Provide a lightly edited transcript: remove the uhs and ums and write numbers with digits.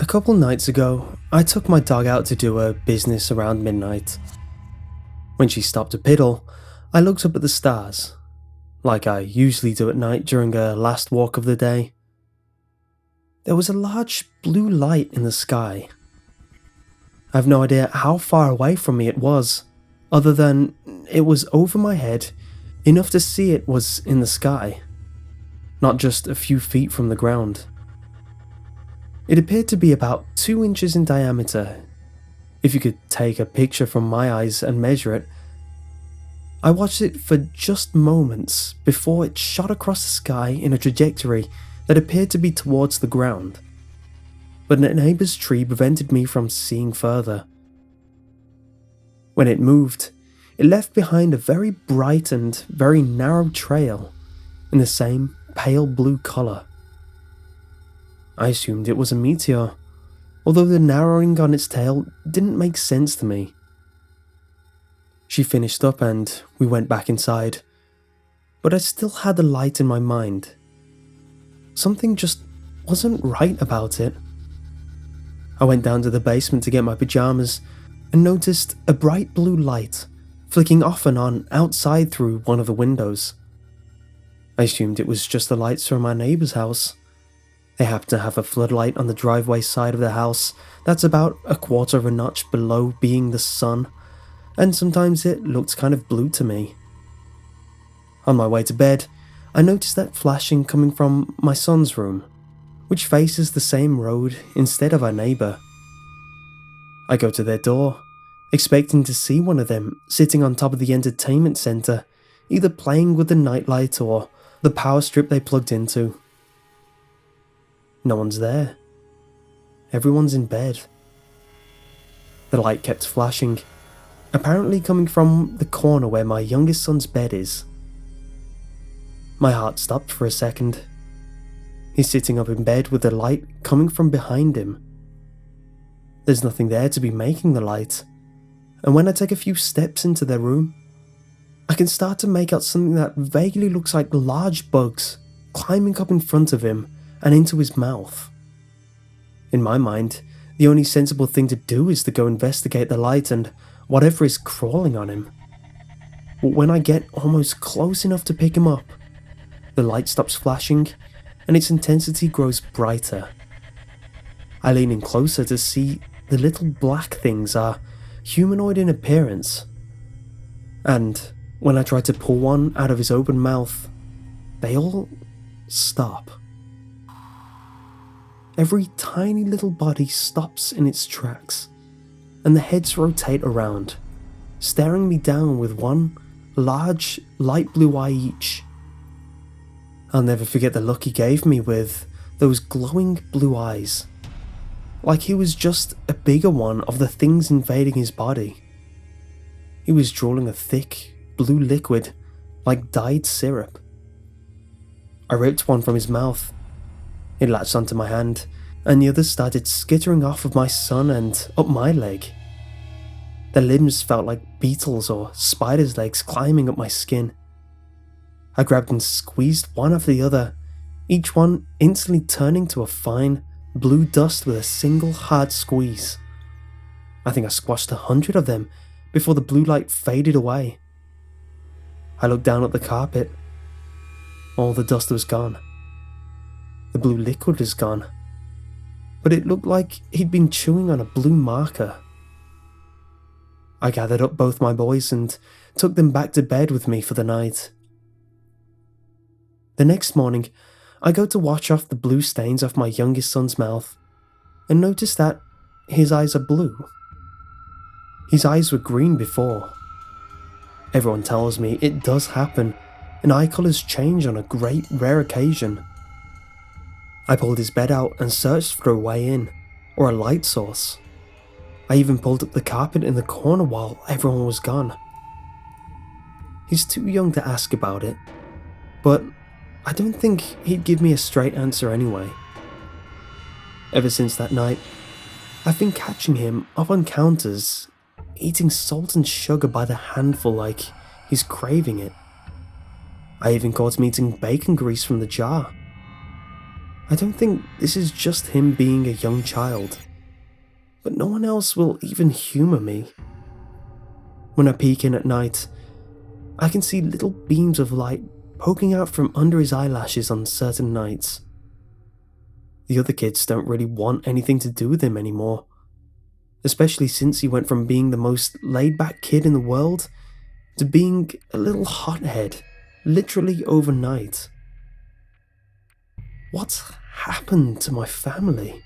A couple nights ago, I took my dog out to do her business around midnight. When she stopped to piddle, I looked up at the stars, like I usually do at night during her last walk of the day. There was a large blue light in the sky. I have no idea how far away from me it was, other than it was over my head, enough to see it was in the sky, not just a few feet from the ground. It appeared to be about 2 inches in diameter, if you could take a picture from my eyes and measure it. I watched it for just moments before it shot across the sky in a trajectory that appeared to be towards the ground, but a neighbour's tree prevented me from seeing further. When it moved, it left behind a very bright and very narrow trail in the same pale blue colour. I assumed it was a meteor, although the narrowing on its tail didn't make sense to me. She finished up and we went back inside, but I still had the light in my mind. Something just wasn't right about it. I went down to the basement to get my pajamas and noticed a bright blue light flicking off and on outside through one of the windows. I assumed it was just the lights from my neighbour's house. They happen to have a floodlight on the driveway side of the house that's about a quarter of a notch below being the sun, and sometimes it looked kind of blue to me. On my way to bed, I noticed that flashing coming from my son's room, which faces the same road instead of our neighbour. I go to their door, expecting to see one of them sitting on top of the entertainment centre, either playing with the nightlight or the power strip they plugged into. No one's there. Everyone's in bed. The light kept flashing, apparently coming from the corner where my youngest son's bed is. My heart stopped for a second. He's sitting up in bed with the light coming from behind him. There's nothing there to be making the light, and when I take a few steps into their room, I can start to make out something that vaguely looks like large bugs climbing up in front of him and into his mouth. In my mind, the only sensible thing to do is to go investigate the light and whatever is crawling on him. But when I get almost close enough to pick him up, the light stops flashing and its intensity grows brighter. I lean in closer to see the little black things are humanoid in appearance, and when I try to pull one out of his open mouth, they all stop. Every tiny little body stops in its tracks, and the heads rotate around, staring me down with one large, light blue eye each. I'll never forget the look he gave me with those glowing blue eyes, like he was just a bigger one of the things invading his body. He was drooling a thick, blue liquid, like dyed syrup. I ripped one from his mouth. It latched onto my hand, and the others started skittering off of my son and up my leg. Their limbs felt like beetles or spiders' legs climbing up my skin. I grabbed and squeezed one after the other, each one instantly turning to a fine, blue dust with a single hard squeeze. I think I squashed 100 of them before the blue light faded away. I looked down at the carpet. All the dust was gone. The blue liquid was gone, but it looked like he'd been chewing on a blue marker. I gathered up both my boys and took them back to bed with me for the night. The next morning, I go to wash off the blue stains off my youngest son's mouth and notice that his eyes are blue. His eyes were green before. Everyone tells me it does happen, and eye colours change on a great rare occasion. I pulled his bed out and searched for a way in, or a light source. I even pulled up the carpet in the corner while everyone was gone. He's too young to ask about it, but I don't think he'd give me a straight answer anyway. Ever since that night, I've been catching him up on counters, eating salt and sugar by the handful like he's craving it. I even caught him eating bacon grease from the jar. I don't think this is just him being a young child, but no one else will even humour me. When I peek in at night, I can see little beams of light poking out from under his eyelashes on certain nights. The other kids don't really want anything to do with him anymore, especially since he went from being the most laid-back kid in the world to being a little hothead, literally overnight. What's happened to my family?